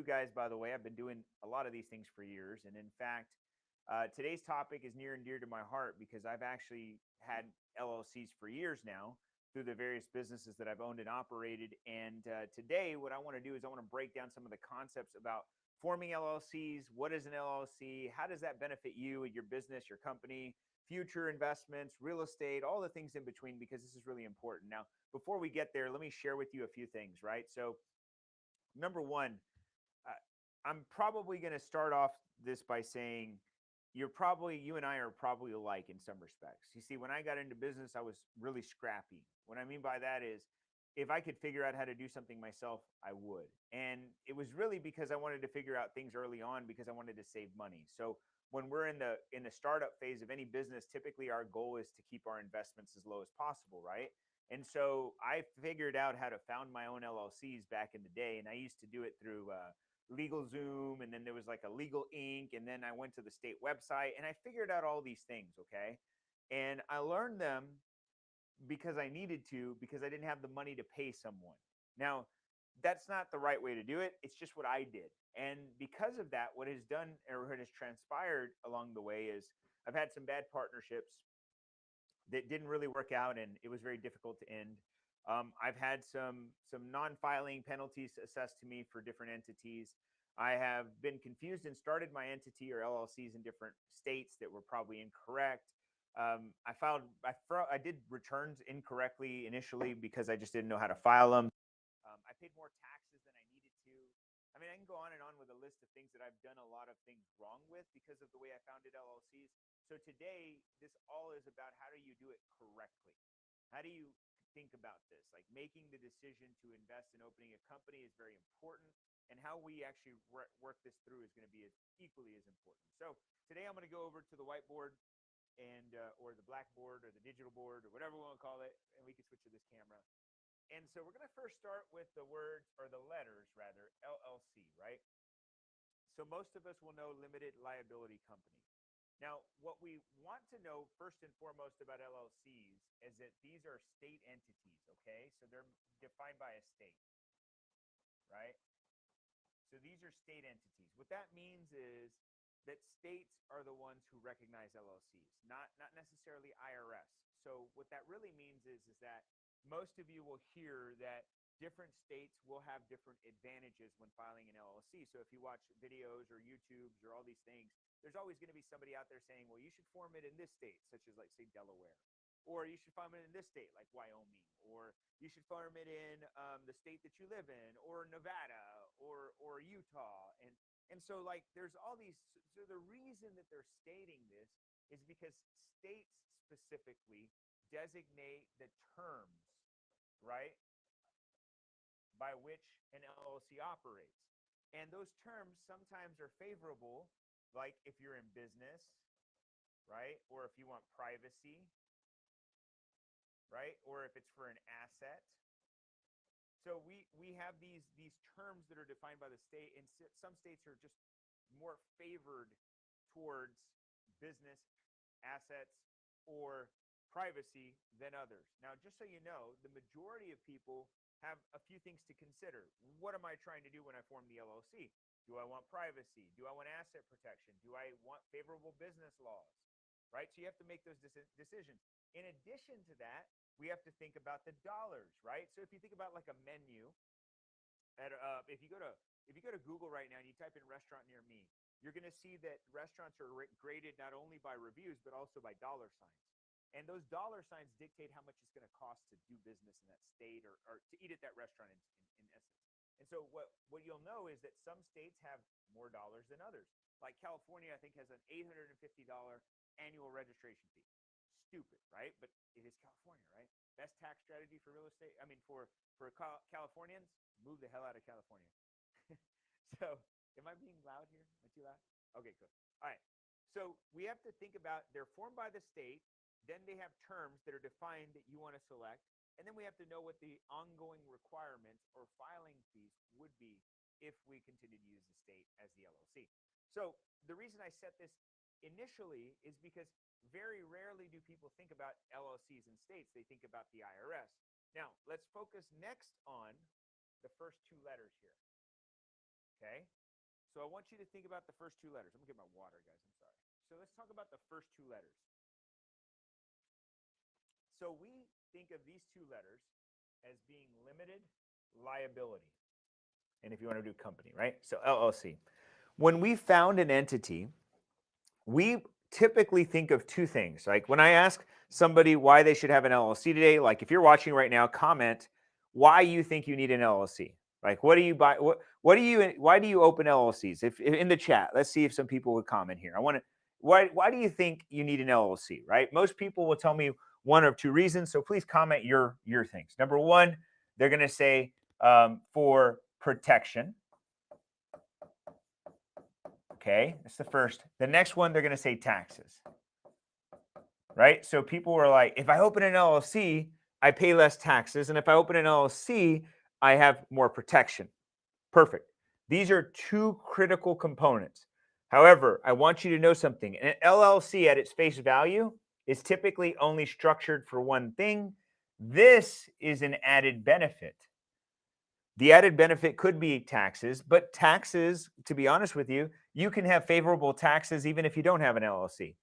guys, by the way, I've been doing a lot of these things for years. And in fact, today's topic is near and dear to my heart because I've actually had LLCs for years now through the various businesses that I've owned and operated. And today, what I want to do is I want to break down some of the concepts about forming LLCs. What is an LLC? How does that benefit you and your business, your company, future investments, real estate, all the things in between, because this is really important. Now, before we get there, let me share with you a few things, right? So, number one, uh, I'm probably going to start off this by saying you and I are probably alike in some respects. You see, when I got into business, I was really scrappy. What I mean by that is, if I could figure out how to do something myself, I would. And it was really because I wanted to figure out things early on because I wanted to save money. So when we're in the startup phase of any business, typically our goal is to keep our investments as low as possible, right? And so I figured out how to found my own LLCs back in the day, and I used to do it through LegalZoom, and then there was like a Legal Inc., and then I went to the state website, and I figured out all these things, okay? And I learned them because I needed to, because I didn't have the money to pay someone. Now, that's not the right way to do it. It's just what I did. And because of that, what has done or what has transpired along the way is I've had some bad partnerships that didn't really work out, and it was very difficult to end. I've had some non-filing penalties assessed to me for different entities. I have been confused and started my entity or LLCs in different states that were probably incorrect. I did returns incorrectly initially because I just didn't know how to file them. I paid more taxes than I needed to. I mean, I can go on and on with a list of things that I've done a lot of things wrong with because of the way I founded LLCs. So today, this all is about how do you do it correctly? How do you think about this? Like making the decision to invest in opening a company is very important, and how we actually work this through is going to be equally as important. So today, I'm going to go over to the whiteboard and or the blackboard or the digital board or whatever we want to call it, and we can switch to this camera. And so we're going to first start with the words or the letters rather, LLC, right? So most of us will know limited liability company. Now, what we want to know first and foremost about LLCs is that these are state entities, okay? So they're defined by a state, right? So these are state entities. What that means is that states are the ones who recognize LLCs, not necessarily IRS. So what that really means is that most of you will hear that different states will have different advantages when filing an LLC. So if you watch videos or YouTubes or all these things, there's always going to be somebody out there saying, well, you should form it in this state, such as like say Delaware, or you should farm it in this state like Wyoming, or you should farm it in the state that you live in, or Nevada, or Utah. And so like there's all these. So the reason that they're stating this is because states specifically designate the terms, right, by which an LLC operates. And those terms sometimes are favorable, like if you're in business, right, or if you want privacy, right, or if it's for an asset. So we have these terms that are defined by the state, and some states are just more favored towards business, assets, or privacy than others. Now, just so you know, the majority of people have a few things to consider. What am I trying to do when I form the LLC? Do I want privacy? Do I want asset protection? Do I want favorable business laws? Right? So you have to make those decisions. In addition to that, we have to think about the dollars, right? So if you think about like a menu, if you go to Google right now and you type in restaurant near me, you're going to see that restaurants are graded not only by reviews but also by dollar signs. And those dollar signs dictate how much it's going to cost to do business in that state or to eat at that restaurant in essence. And so what you'll know is that some states have more dollars than others. Like California, I think, has an $850 annual registration fee. Stupid, right? But it is California, right? Best tax strategy for real estate. I mean, for Californians, move the hell out of California. So, am I being loud here? Am I too loud? Okay, good. All right. So we have to think about they're formed by the state. Then they have terms that are defined that you want to select. And then we have to know what the ongoing requirements or filing fees would be if we continue to use the state as the LLC. So the reason I set this initially is because very rarely do people think about LLCs in states. They think about the IRS. Now, let's focus next on the first two letters here. Okay? So I want you to think about the first two letters. I'm going to get my water, guys. I'm sorry. So let's talk about the first two letters. So we think of these two letters as being limited liability. And if you want to do company, right? So LLC. When we found an entity, we typically think of two things. Like when I ask somebody why they should have an LLC today, like if you're watching right now, comment why you think you need an LLC. Like what do you buy? What do you? Why do you open LLCs? If in the chat, let's see if some people would comment here. I want to. Why do you think you need an LLC? Right? Most people will tell me one or two reasons. So please comment your things. Number one, they're going to say for protection. Okay, that's the first. The next one, they're going to say taxes, right? So people were like, if I open an LLC, I pay less taxes. And if I open an LLC, I have more protection. Perfect. These are two critical components. However, I want you to know something. An LLC at its face value is typically only structured for one thing. This is an added benefit. The added benefit could be taxes, but taxes, to be honest with you, you can have favorable taxes even if you don't have an LLC.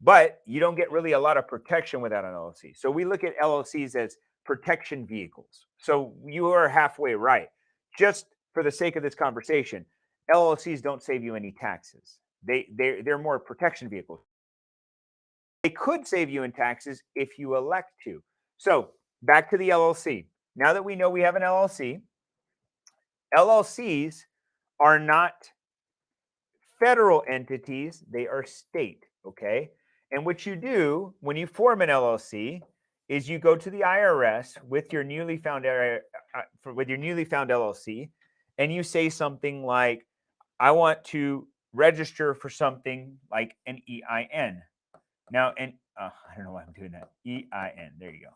But you don't get really a lot of protection without an LLC. So we look at LLCs as protection vehicles. So you are halfway right. Just for the sake of this conversation, LLCs don't save you any taxes. They're more protection vehicles. They could save you in taxes if you elect to. So back to the LLC. Now that we know we have an LLC, LLCs are not federal entities, they are state, okay? And what you do when you form an LLC is you go to the IRS with your newly found LLC and you say something like, I want to register for something like an EIN. Now, I don't know why I'm doing that. EIN, there you go.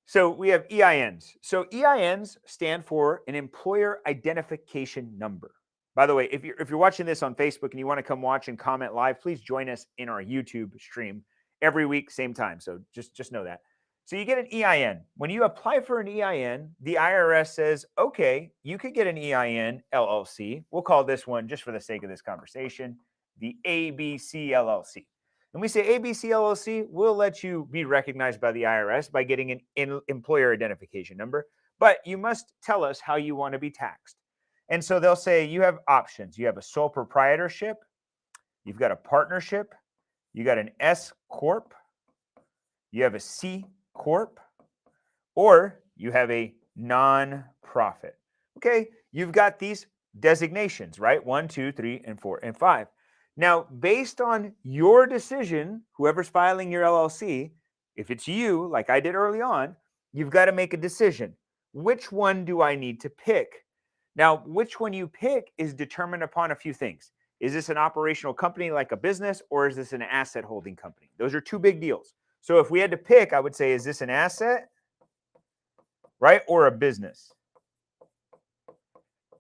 So we have EINs. So EINs stand for an employer identification number. By the way, if you're watching this on Facebook and you want to come watch and comment live, please join us in our YouTube stream every week, same time. So just know that. So you get an EIN. When you apply for an EIN, the IRS says, okay, you could get an EIN LLC. We'll call this one, just for the sake of this conversation, the ABC LLC. And we say ABC LLC, we'll let you be recognized by the IRS by getting an employer identification number, but you must tell us how you want to be taxed. And so they'll say you have options. You have a sole proprietorship, you've got a partnership, you got an S corp, you have a C corp, or you have a nonprofit. Okay, you've got these designations, right? 1, 2, 3, and 4, and 5. Now, based on your decision, whoever's filing your LLC, if it's you, like I did early on, you've got to make a decision. Which one do I need to pick? Now, which one you pick is determined upon a few things. Is this an operational company like a business, or is this an asset holding company? Those are two big deals. So if we had to pick, I would say, is this an asset, right, or a business?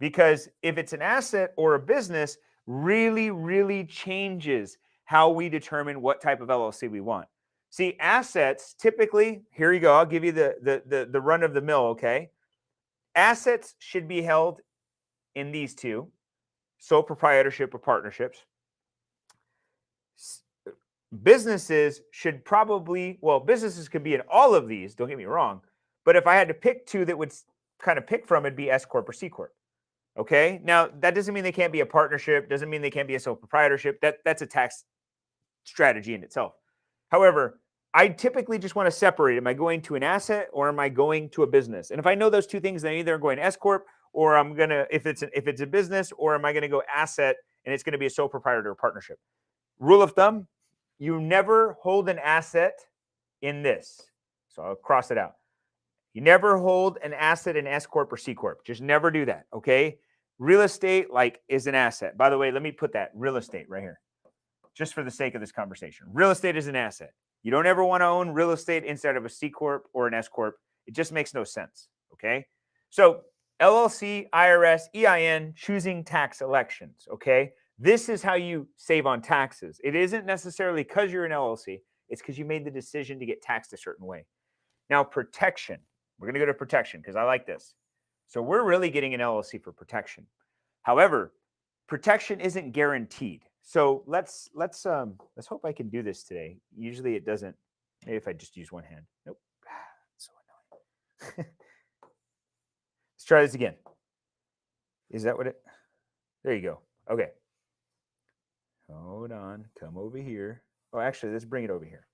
Because if it's an asset or a business, really changes how we determine what type of LLC we want. See, assets typically, here you go, I'll give you the run of the mill, okay? Assets should be held in these two, sole proprietorship or partnerships. Businesses should probably, well, businesses could be in all of these, don't get me wrong, but if I had to pick two that would kind of pick from, it'd be S Corp or C Corp. Okay, now that doesn't mean they can't be a partnership, doesn't mean they can't be a sole proprietorship. That's a tax strategy in itself. However, I typically just want to separate. Am I going to an asset or am I going to a business? And if I know those two things, then either I'm going S Corp or I'm gonna, if it's a business, or am I gonna go asset and it's gonna be a sole proprietor or partnership. Rule of thumb, you never hold an asset in this. So I'll cross it out. You never hold an asset in S Corp or C Corp. Just never do that, okay? Real estate, like, is an asset. By the way, let me put that real estate right here, just for the sake of this conversation. Real estate is an asset. You don't ever want to own real estate inside of a C Corp or an S Corp. It just makes no sense, okay? So LLC, IRS, EIN, choosing tax elections, okay? This is how you save on taxes. It isn't necessarily because you're an LLC. It's because you made the decision to get taxed a certain way. Now, protection. We're going to go to protection because I like this. So we're really getting an LLC for protection. However, protection isn't guaranteed. So let's hope I can do this today. Usually it doesn't. Maybe if I just use one hand. Nope. So annoying. Let's try this again. Is that what it? There you go. Okay. Hold on. Come over here. Oh, actually, let's bring it over here.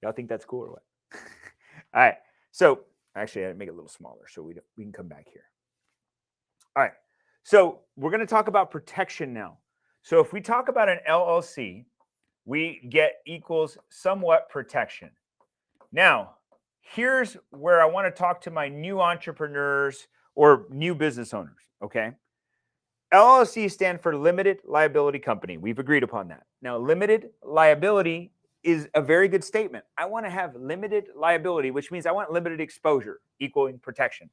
Y'all think that's cool or what? All right. So actually, I make it a little smaller so we can come back here. All right. So we're going to talk about protection now. So if we talk about an LLC, we get equals somewhat protection. Now, here's where I want to talk to my new entrepreneurs or new business owners, okay? LLC stand for Limited Liability Company. We've agreed upon that. Now, limited liability is a very good statement. I want to have limited liability, which means I want limited exposure equaling protection.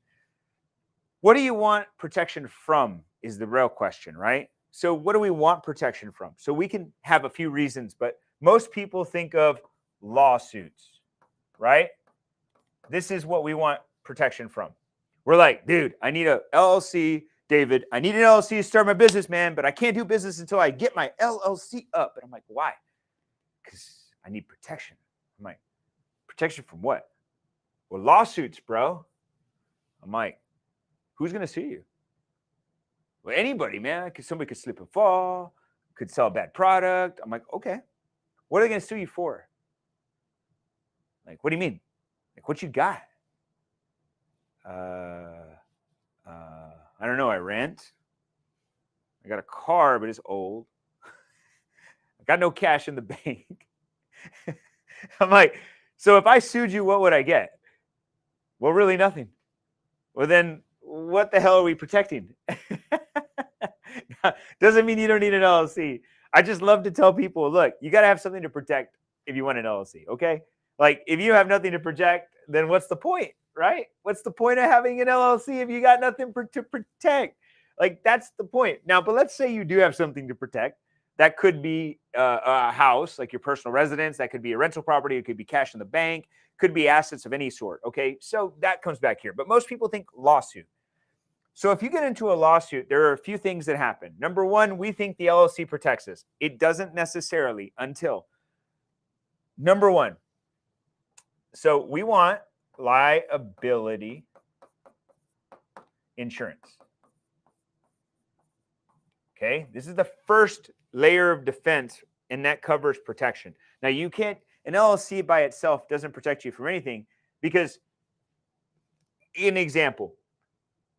What do you want protection from is the real question, right? So what do we want protection from? So we can have a few reasons, but most people think of lawsuits, right? This is what we want protection from. We're like, dude, I need a LLC. David, I need an LLC to start my business, man, but I can't do business until I get my LLC up. And I'm like, why? Because I need protection. I'm like, protection from what? Well, lawsuits, bro. I'm like, who's going to sue you? Well, anybody, man. Because somebody could slip and fall, could sell a bad product. I'm like, okay. What are they going to sue you for? Like, what do you mean? Like, what you got? I don't know. I rent. I got a car, but it's old. I got no cash in the bank. I'm like, so if I sued you, what would I get? Well, really nothing. Well, then what the hell are we protecting? Doesn't mean you don't need an LLC. I just love to tell people, look, you got to have something to protect if you want an LLC, okay? Like, if you have nothing to protect, then what's the point, right? What's the point of having an LLC if you got nothing to protect? Like, that's the point. Now, but let's say you do have something to protect. That could be a house, like your personal residence. That could be a rental property. It could be cash in the bank. Could be assets of any sort, okay? So that comes back here. But most people think lawsuit. So if you get into a lawsuit, there are a few things that happen. Number one, we think the LLC protects us. It doesn't necessarily until, number one, so we want liability insurance. Okay, this is the first layer of defense, and that covers protection. Now, you can't, an LLC by itself doesn't protect you from anything because, an example,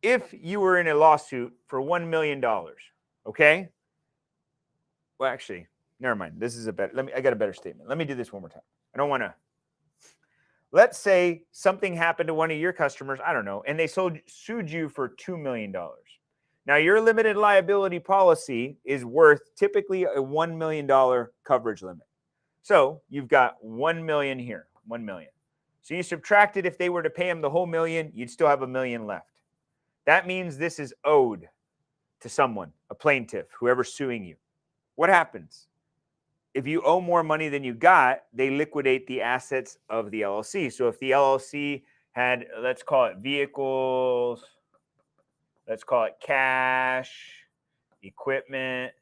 if you were in a lawsuit for $1 million, okay? Well, actually, never mind. This is a better, I got a better statement. Let me do this one more time. I don't want to. Let's say something happened to one of your customers, I don't know, and they sued you for $2 million. Now, your limited liability policy is worth typically a $1 million coverage limit. So you've got 1 million here, 1 million. So you subtracted, if they were to pay him the whole million, you'd still have $1 million left. That means this is owed to someone, a plaintiff, whoever's suing you. What happens? If you owe more money than you got, they liquidate the assets of the LLC. So if the LLC had, let's call it vehicles, let's call it cash, equipment,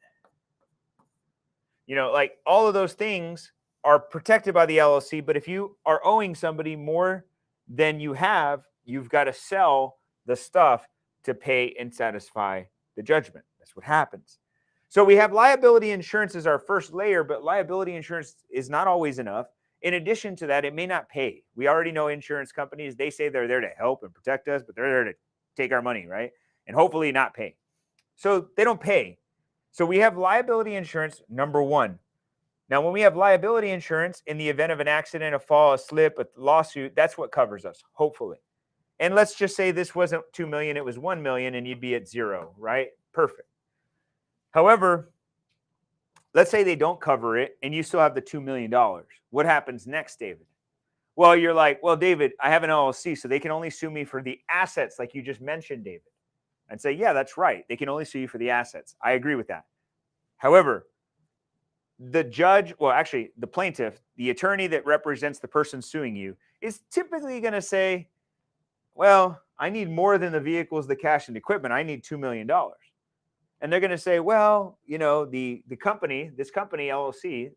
you know, like all of those things are protected by the LLC. But if you are owing somebody more than you have, you've got to sell the stuff to pay and satisfy the judgment. That's what happens. So we have liability insurance as our first layer, but liability insurance is not always enough. In addition to that, it may not pay. We already know insurance companies, they say they're there to help and protect us, but they're there to take our money, right? And hopefully not pay. So they don't pay. So we have liability insurance, number one. Now, when we have liability insurance, in the event of an accident, a fall, a slip, a lawsuit, that's what covers us, hopefully. And let's just say this wasn't 2 million, it was 1 million, and you'd be at zero, right? Perfect. However, let's say they don't cover it and you still have the $2 million. What happens next, David? Well, you're like, well, David, I have an LLC, so they can only sue me for the assets like you just mentioned, David. I'd say, yeah, that's right. They can only sue you for the assets. I agree with that. However, the judge, well, actually, the plaintiff, the attorney that represents the person suing you, is typically going to say, well, I need more than the vehicles, the cash, and equipment. I need $2 million. And they're going to say, well, the company, this company LLC,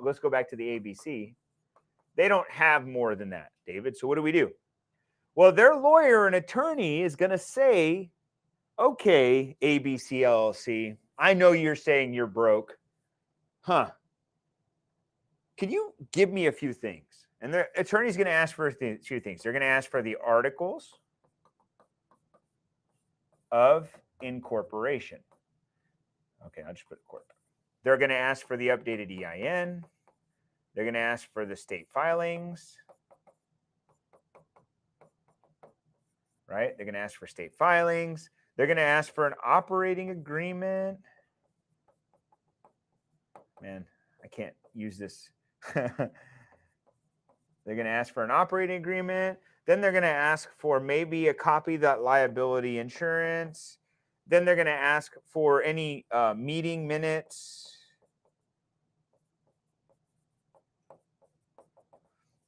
let's go back to the ABC. They don't have more than that, David. So what do we do? Well, their lawyer and attorney is going to say, okay, ABC LLC, I know you're saying you're broke. Huh. Can you give me a few things? And the attorney's going to ask for a few things. They're going to ask for the articles of incorporation. Okay, I'll just put corp. They're going to ask for the updated EIN. They're going to ask for the state filings. Right? They're going to ask for state filings. They're going to ask for an operating agreement. Man, I can't use this. They're going to ask for an operating agreement. Then they're going to ask for maybe a copy of that liability insurance. Then they're going to ask for any meeting minutes.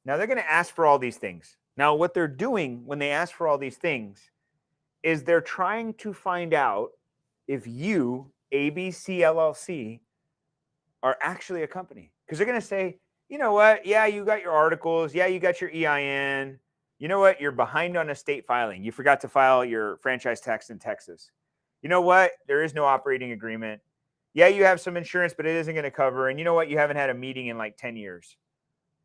Now, they're going to ask for all these things. Now, what they're doing when they ask for all these things is they're trying to find out if you, ABC LLC, are actually a company. Because they're going to say, you know what? Yeah, you got your articles. Yeah, you got your EIN. You know what? You're behind on a state filing. You forgot to file your franchise tax in Texas. You know what? There is no operating agreement. Yeah, you have some insurance, but it isn't going to cover. And you know what? You haven't had a meeting in like 10 years.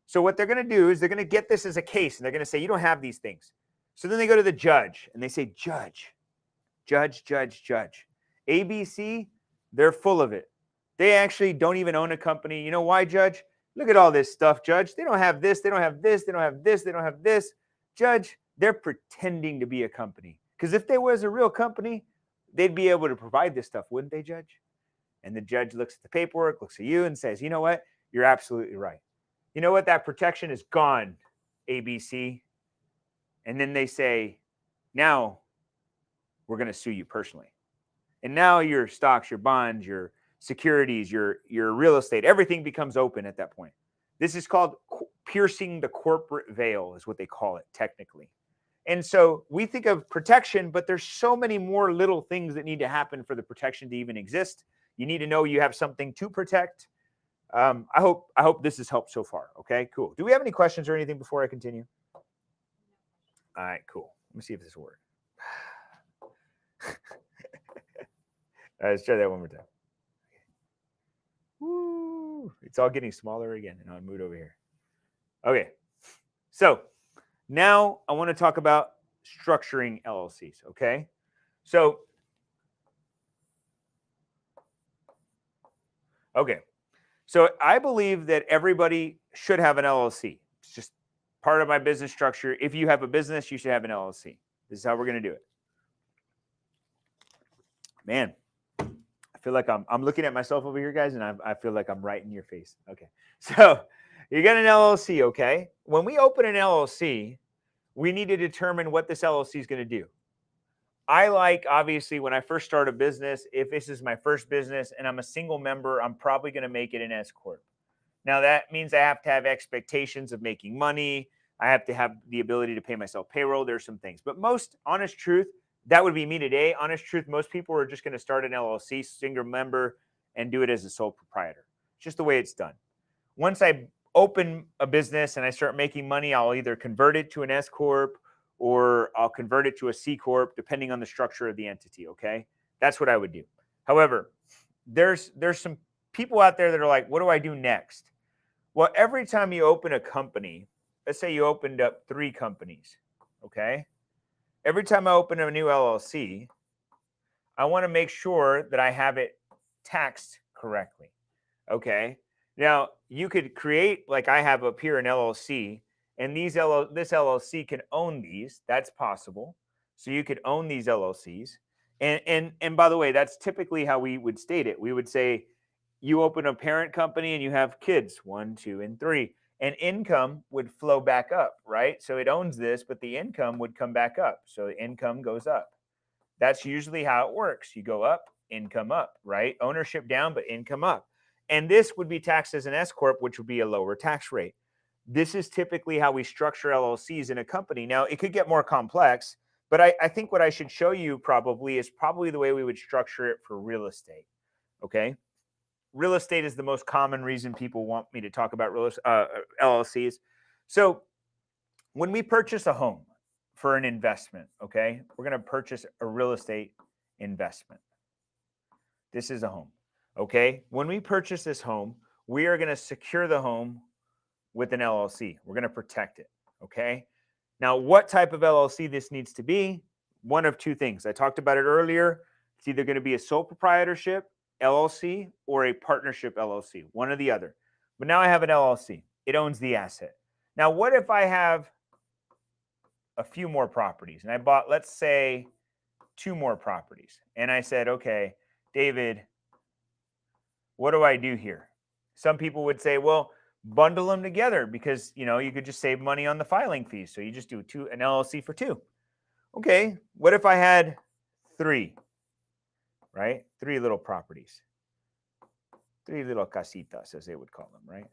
So what they're going to do is they're going to get this as a case, and they're going to say, you don't have these things. So then they go to the judge, and they say, judge. ABC, they're full of it. They actually don't even own a company. You know why, Judge? Look at all this stuff, Judge. They don't have this. They don't have this. They don't have this. They don't have this. Judge, they're pretending to be a company. Because if they was a real company, they'd be able to provide this stuff, wouldn't they, Judge? And the judge looks at the paperwork, looks at you, and says, you know what? You're absolutely right. You know what? That protection is gone, ABC. And then they say, now we're going to sue you personally. And now your stocks, your bonds, your securities, your real estate, everything becomes open at that point. This is called piercing the corporate veil, is what they call it technically. And so we think of protection, but there's so many more little things that need to happen for the protection to even exist. You need to know you have something to protect. I hope this has helped so far. Okay, cool. Do we have any questions or anything before I continue? All right, cool. Let me see if this will work. All right, let's try that one more time. Woo! It's all getting smaller again, and I'll move over here. Okay, so now I want to talk about structuring LLCs. Okay, so I believe that everybody should have an LLC. It's just part of my business structure. If you have a business, you should have an LLC. This is how we're going to do it. Man, I feel like I'm looking at myself over here, guys, and I feel like I'm right in your face. Okay, so you got an LLC, okay? When we open an LLC, we need to determine what this LLC is going to do. I like, obviously, when I first start a business, if this is my first business and I'm a single member, I'm probably going to make it an S Corp. Now, that means I have to have expectations of making money. I have to have the ability to pay myself payroll. There's some things. But most honest truth, that would be me today. Honest truth, most people are just going to start an LLC, single member, and do it as a sole proprietor. It's just the way it's done. Once I open a business and I start making money, I'll either convert it to an S Corp or I'll convert it to a C Corp, depending on the structure of the entity, okay? That's what I would do. However, there's some people out there that are like, what do I do next? Well, every time you open a company, let's say you opened up 3 companies, okay? Every time I open a new LLC, I want to make sure that I have it taxed correctly, okay? Now, you could create, like I have up here, an LLC, and this LLC can own these. That's possible. So you could own these LLCs. And by the way, that's typically how we would state it. We would say you open a parent company and you have kids, 1, 2, and 3. And income would flow back up, right? So it owns this, but the income would come back up. So the income goes up. That's usually how it works. You go up, income up, right? Ownership down, but income up. And this would be taxed as an S Corp, which would be a lower tax rate. This is typically how we structure LLCs in a company. Now, it could get more complex But I think what I should show you probably is probably the way we would structure it for real estate. Okay. Real estate is the most common reason people want me to talk about LLCs. So when we purchase a home for an investment, okay, we're going to purchase a real estate investment. This is a home. Okay. When we purchase this home, we are going to secure the home with an LLC. We're going to protect it. Okay. Now, what type of LLC this needs to be? One of two things. I talked about it earlier. It's either going to be a sole proprietorship LLC or a partnership LLC, one or the other. But now I have an LLC. It owns the asset. Now, what if I have a few more properties and I bought, let's say, 2 more properties? And I said, okay, David, what do I do here? Some people would say, well, bundle them together because, you could just save money on the filing fees. So you just do an LLC for 2. Okay, what if I had 3, right? 3 little properties. 3 little casitas, as they would call them, right?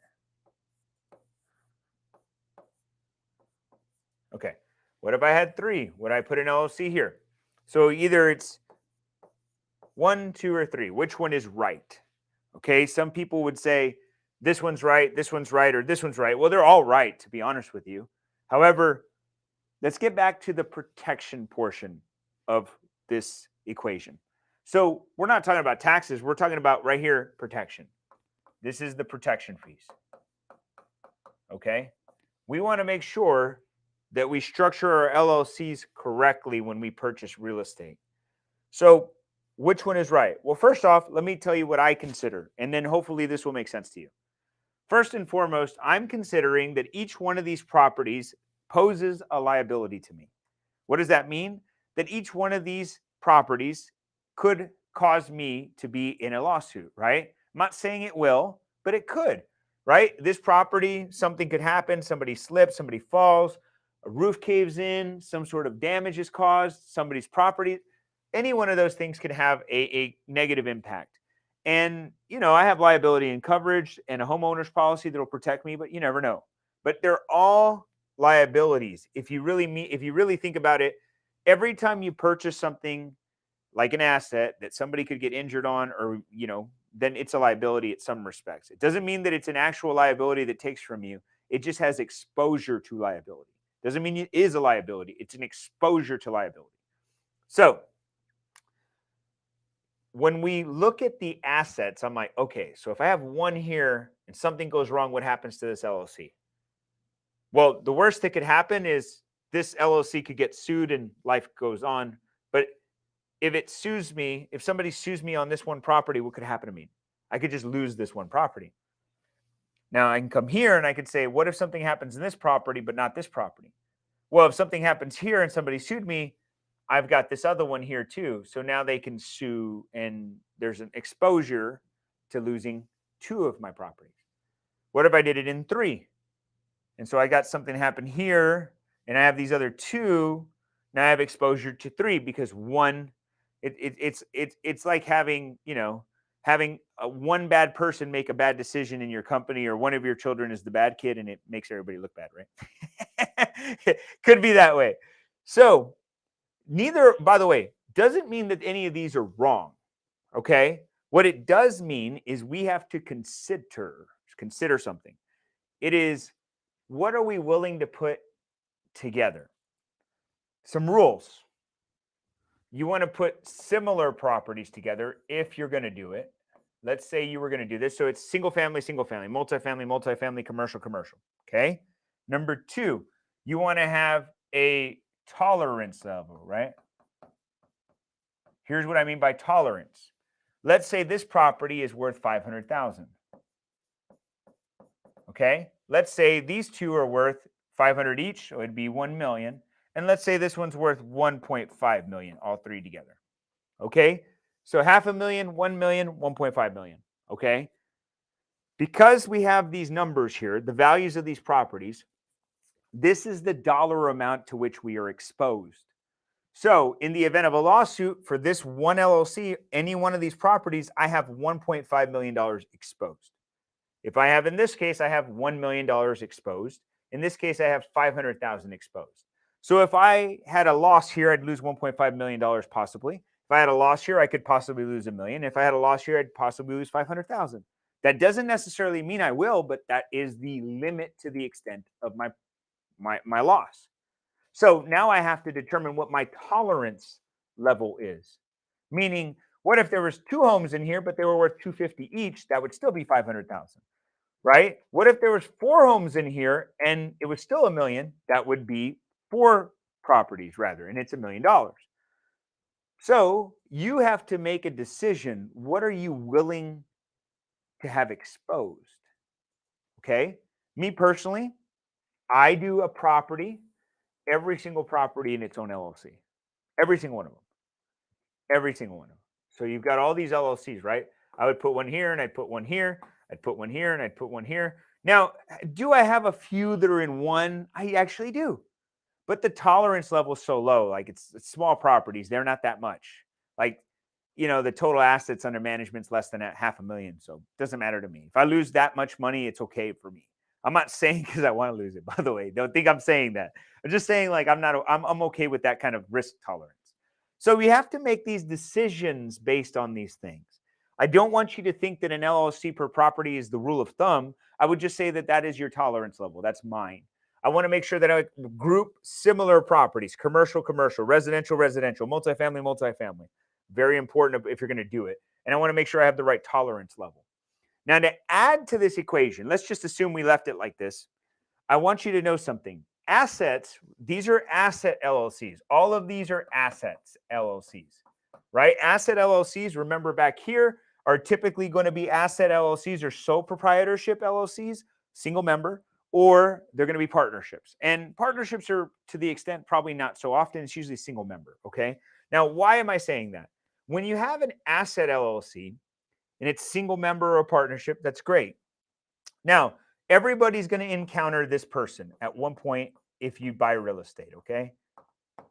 Okay, what if I had 3? Would I put an LLC here? So either it's 1, 2, or 3. Which one is right? Okay, some people would say, this one's right, or this one's right. Well, they're all right, to be honest with you. However, let's get back to the protection portion of this equation. So we're not talking about taxes. We're talking about right here, protection. This is the protection fees. Okay? We want to make sure that we structure our LLCs correctly when we purchase real estate. So which one is right? Well, first off, let me tell you what I consider, and then hopefully this will make sense to you. First and foremost, I'm considering that each one of these properties poses a liability to me. What does that mean? That each one of these properties could cause me to be in a lawsuit, right? I'm not saying it will, but it could, right? This property, something could happen. Somebody slips, somebody falls, a roof caves in, some sort of damage is caused, somebody's property. Any one of those things could have a negative impact. And, I have liability and coverage and a homeowner's policy that will protect me, but you never know. But they're all liabilities. If you really think about it, every time you purchase something like an asset that somebody could get injured on, or, then it's a liability in some respects. It doesn't mean that it's an actual liability that takes from you. It just has exposure to liability. Doesn't mean it is a liability. It's an exposure to liability. So when we look at the assets, I'm like, okay, so if I have 1 here and something goes wrong, what happens to this LLC? Well, the worst that could happen is this LLC could get sued and life goes on. But if somebody sues me on this one property, what could happen to me? I could just lose this one property. Now I can come here and I could say, what if something happens in this property, but not this property? Well, if something happens here and somebody sued me, I've got this other one here too. So now they can sue and there's an exposure to losing 2 of my properties. What if I did it in 3? And so I got something happen here and I have these other 2. Now I have exposure to 3 because it's like having, having one bad person make a bad decision in your company, or one of your children is the bad kid and it makes everybody look bad, right? Could be that way. So neither, by the way, doesn't mean that any of these are wrong. Okay. What it does mean is we have to consider something. It is, what are we willing to put together? Some rules. You want to put similar properties together if you're going to do it. Let's say you were going to do this. So it's single family, multifamily, commercial. Okay. Number 2, you want to have a tolerance level, right? Here's what I mean by tolerance. Let's say this property is worth $500,000. Okay. Let's say these 2 are worth $500,000 each, so it'd be $1 million. And let's say this one's worth $1.5 million, all 3 together. Okay. So $500,000, $1 million, $1.5 million. Okay. Because we have these numbers here, the values of these properties, this is the dollar amount to which we are exposed. So in the event of a lawsuit for this one LLC, any one of these properties, I have $1.5 million exposed. If I have, in this case, I have $1 million exposed. In this case, I have $500,000 exposed. So if I had a loss here, I'd lose $1.5 million possibly. If I had a loss here, I could possibly lose $1 million. If I had a loss here, I'd possibly lose 500,000. That doesn't necessarily mean I will, but that is the limit to the extent of my loss. So now I have to determine what my tolerance level is. Meaning, what if there was 2 homes in here, but they were worth 250 each? That would still be 500,000, right? What if there was 4 homes in here and it was still $1 million? That would be 4 properties rather, and it's $1 million. So you have to make a decision. What are you willing to have exposed? Okay. Me personally, I do a property, every single property in its own LLC. Every single one of them. Every single one of them. So you've got all these LLCs, right? I would put one here and I'd put one here. I'd put one here and I'd put one here. Now, do I have a few that are in one? I actually do. But the tolerance level is so low. Like it's small properties. They're not that much. Like, the total assets under management is less than $500,000. So it doesn't matter to me. If I lose that much money, it's okay for me. I'm not saying because I want to lose it, by the way. Don't think I'm saying that. I'm just saying like I'm okay with that kind of risk tolerance. So we have to make these decisions based on these things. I don't want you to think that an LLC per property is the rule of thumb. I would just say that that is your tolerance level. That's mine. I want to make sure that I group similar properties, commercial, residential, multifamily. Very important if you're going to do it. And I want to make sure I have the right tolerance level. Now, to add to this equation, let's just assume we left it like this. I want you to know something. Assets, these are asset LLCs. All of these are assets LLCs, right? Asset LLCs, remember back here, are typically going to be asset LLCs or sole proprietorship LLCs, single member, or they're going to be partnerships. And partnerships are, to the extent, probably not so often. It's usually single member, okay? Now, why am I saying that? When you have an asset LLC and it's single member or partnership, that's great. Now, everybody's going to encounter this person at one point if you buy real estate, okay?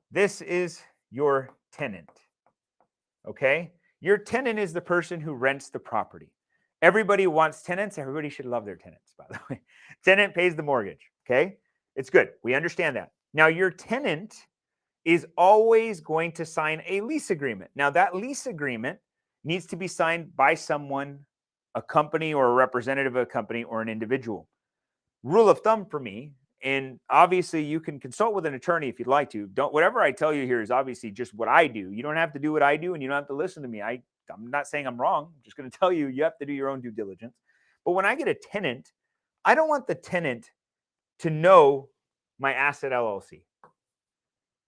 This is your tenant, okay? Your tenant is the person who rents the property. Everybody wants tenants. Everybody should love their tenants, by the way. Tenant pays the mortgage, okay? It's good. We understand that. Now, your tenant is always going to sign a lease agreement. Now, that lease agreement needs to be signed by someone, a company or a representative of a company or an individual. Rule of thumb for me, and obviously you can consult with an attorney if you'd like to. Whatever I tell you here is obviously just what I do. You don't have to do what I do, and you don't have to listen to me. I'm not saying I'm wrong. I'm just going to tell you, you have to do your own due diligence. But when I get a tenant, I don't want the tenant to know my asset LLC.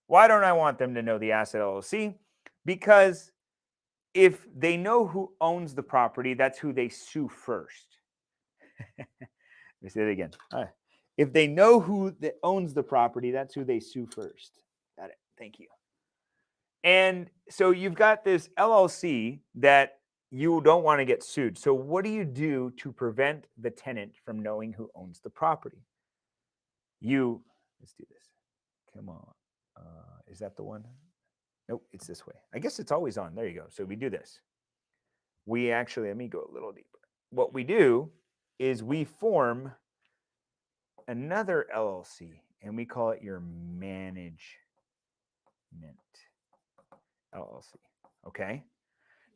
Why don't I want them to know the asset LLC? Because if they know who owns the property, that's who they sue first. Let me say it again. If they know who owns the property, that's who they sue first. Got it. Thank you. And so you've got this LLC that you don't want to get sued. So what do you do to prevent the tenant from knowing who owns the property? Let's do this. Come on. Is that the one? Nope, it's this way. I guess it's always on. There you go. So we do this. Let me go a little deeper. What we do is we form another LLC and we call it your management LLC. Okay.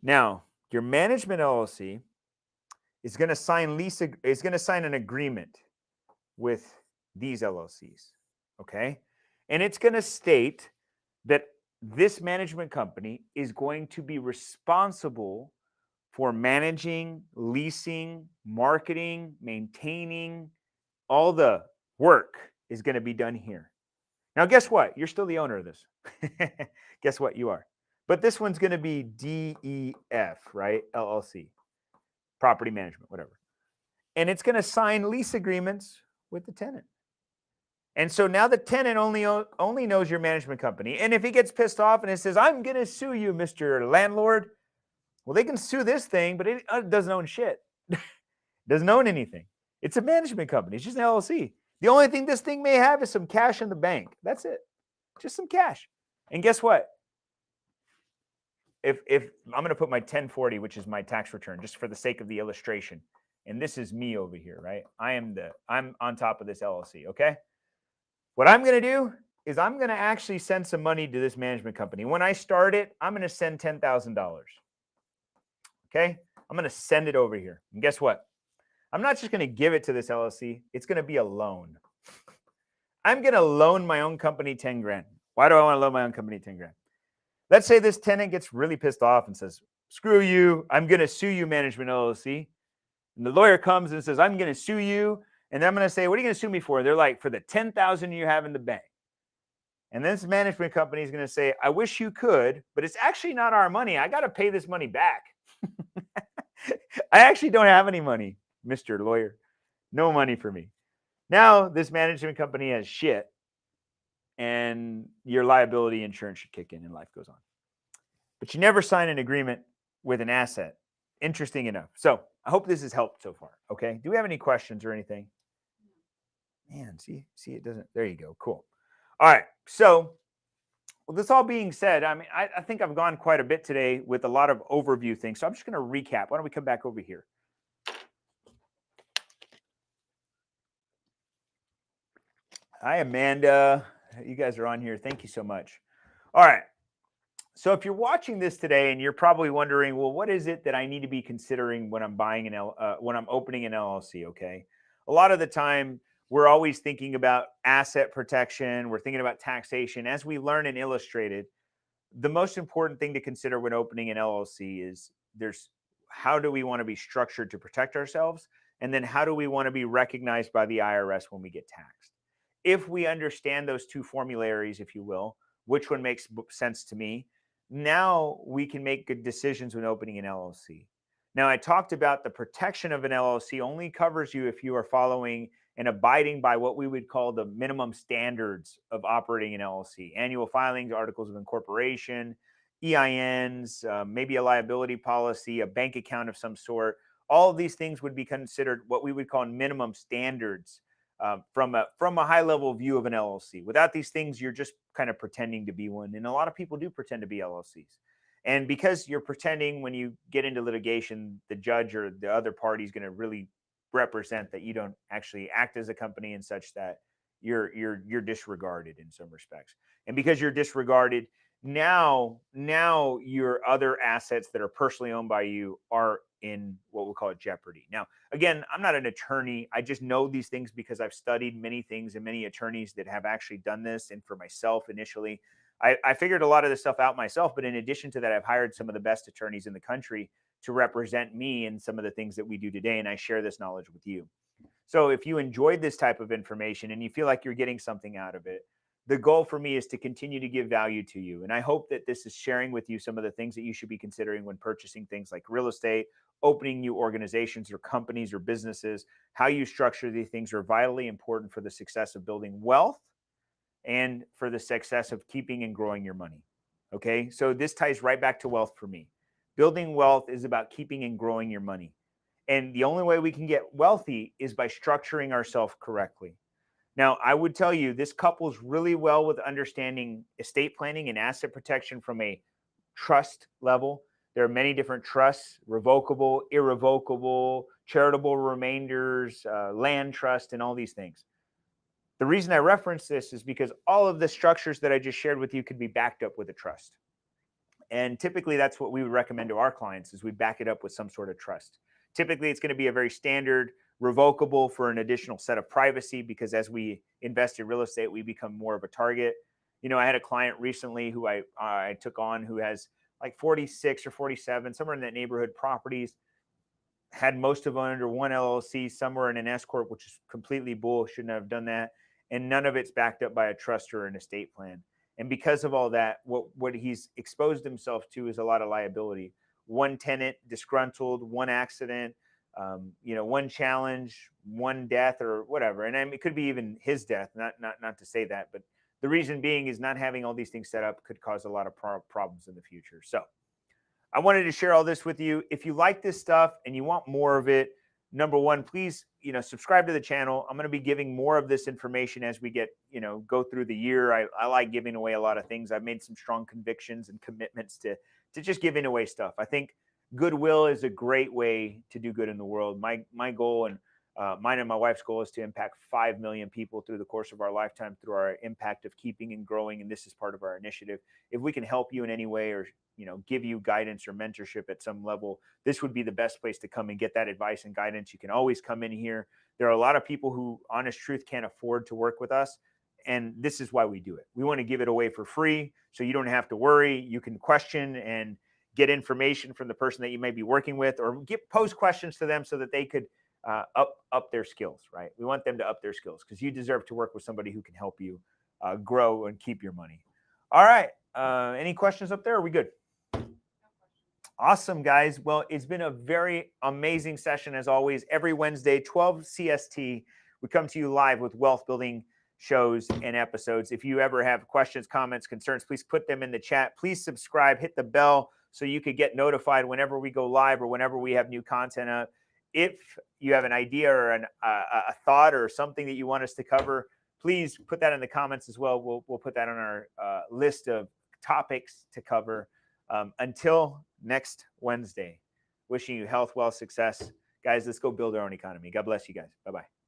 Now, your management LLC is going to sign an agreement with these LLCs. Okay. And it's going to state that this management company is going to be responsible for managing, leasing, marketing, maintaining. All the work is going to be done here. Now, guess what? You're still the owner of this. Guess what? You are. But this one's going to be DEF, right? LLC, property management, whatever. And it's going to sign lease agreements with the tenant. And so now the tenant only knows your management company. And if he gets pissed off and it says, I'm going to sue you, Mr. Landlord, well, they can sue this thing, but it doesn't own shit. Doesn't own anything. It's a management company. It's just an LLC. The only thing this thing may have is some cash in the bank. That's it. Just some cash. And guess what? If I'm going to put my 1040, which is my tax return, just for the sake of the illustration. And this is me over here, right? I'm on top of this LLC, okay? What I'm going to do is I'm going to actually send some money to this management company. When I start it, I'm going to send $10,000. Okay? I'm going to send it over here. And guess what? I'm not just going to give it to this LLC. It's going to be a loan. I'm going to loan my own company 10 grand. Why do I want to loan my own company 10 grand? Let's say this tenant gets really pissed off and says, screw you. I'm going to sue you, management LLC. And the lawyer comes and says, I'm going to sue you. And I'm going to say, what are you going to sue me for? They're like, for the $10,000 you have in the bank. And this management company is going to say, I wish you could, but it's actually not our money. I got to pay this money back. I actually don't have any money, Mr. Lawyer. No money for me. Now this management company has shit, and your liability insurance should kick in and life goes on. But you never sign an agreement with an asset. Interesting enough. So I hope this has helped so far. Okay. Do we have any questions or anything? Man, see, it doesn't. There you go. Cool. All right. So, well, this all being said, I mean, I think I've gone quite a bit today with a lot of overview things. So I'm just going to recap. Why don't we come back over here? Hi, Amanda. You guys are on here. Thank you so much. All right. So if you're watching this today and you're probably wondering, well, what is it that I need to be considering when I'm buying when I'm opening an LLC? Okay. A lot of the time, we're always thinking about asset protection. We're thinking about taxation. As we learn and illustrated, the most important thing to consider when opening an LLC is how do we want to be structured to protect ourselves? And then how do we want to be recognized by the IRS when we get taxed? If we understand those two formularies, if you will, which one makes sense to me, now we can make good decisions when opening an LLC. Now, I talked about the protection of an LLC only covers you if you are following and abiding by what we would call the minimum standards of operating an LLC: annual filings, articles of incorporation, EINs, maybe a liability policy, a bank account of some sort. All of these things would be considered what we would call minimum standards from a high level view of an LLC. Without these things, you're just kind of pretending to be one. And a lot of people do pretend to be LLCs. And because you're pretending, when you get into litigation, the judge or the other party is going to really represent that you don't actually act as a company, and such that you're disregarded in some respects. And because you're disregarded, now your other assets that are personally owned by you are in what we'll call jeopardy. Now, again, I'm not an attorney. I just know these things because I've studied many things and many attorneys that have actually done this. And for myself, initially, I figured a lot of this stuff out myself. But in addition to that, I've hired some of the best attorneys in the country to represent me in some of the things that we do today. And I share this knowledge with you. So if you enjoyed this type of information and you feel like you're getting something out of it, the goal for me is to continue to give value to you. And I hope that this is sharing with you some of the things that you should be considering when purchasing things like real estate, opening new organizations or companies or businesses. How you structure these things are vitally important for the success of building wealth and for the success of keeping and growing your money. Okay, so this ties right back to wealth for me. Building wealth is about keeping and growing your money. And the only way we can get wealthy is by structuring ourselves correctly. Now, I would tell you this couples really well with understanding estate planning and asset protection from a trust level. There are many different trusts: revocable, irrevocable, charitable remainders, land trust, and all these things. The reason I reference this is because all of the structures that I just shared with you could be backed up with a trust. And typically that's what we would recommend to our clients, is we back it up with some sort of trust. Typically it's going to be a very standard revocable for an additional set of privacy, because as we invest in real estate, we become more of a target. You know, I had a client recently who I took on who has like 46 or 47, somewhere in that neighborhood, properties, had most of them under one LLC, somewhere in an S corp, which is completely bull. Shouldn't have done that. And none of it's backed up by a trust or an estate plan. And because of all that, what he's exposed himself to is a lot of liability. One tenant disgruntled, one accident, one challenge, one death, or whatever. And I mean, it could be even his death. Not to say that, but the reason being is not having all these things set up could cause a lot of problems in the future. So I wanted to share all this with you. If you like this stuff and you want more of it, number one, please, subscribe to the channel. I'm going to be giving more of this information as we go through the year. I like giving away a lot of things. I've made some strong convictions and commitments to just giving away stuff. I think goodwill is a great way to do good in the world. My goal and Mine and my wife's goal is to impact 5 million people through the course of our lifetime through our impact of keeping and growing. And this is part of our initiative. If we can help you in any way, or give you guidance or mentorship at some level, this would be the best place to come and get that advice and guidance. You can always come in here. There are a lot of people who, honest truth, can't afford to work with us. And this is why we do it. We want to give it away for free, so you don't have to worry. You can question and get information from the person that you may be working with, or pose questions to them so that they could up their skills, right? We want them to up their skills, because you deserve to work with somebody who can help you grow and keep your money. All right. Any questions up there? Are we good? Awesome, guys. Well, it's been a very amazing session as always. Every Wednesday, 12 CST, we come to you live with wealth building shows and episodes. If you ever have questions, comments, concerns, please put them in the chat. Please subscribe, hit the bell so you could get notified whenever we go live or whenever we have new content up. If you have an idea or a thought or something that you want us to cover, please put that in the comments as well. We'll put that on our list of topics to cover. Until next Wednesday, wishing you health, wealth, success. Guys, let's go build our own economy. God bless you guys. Bye-bye.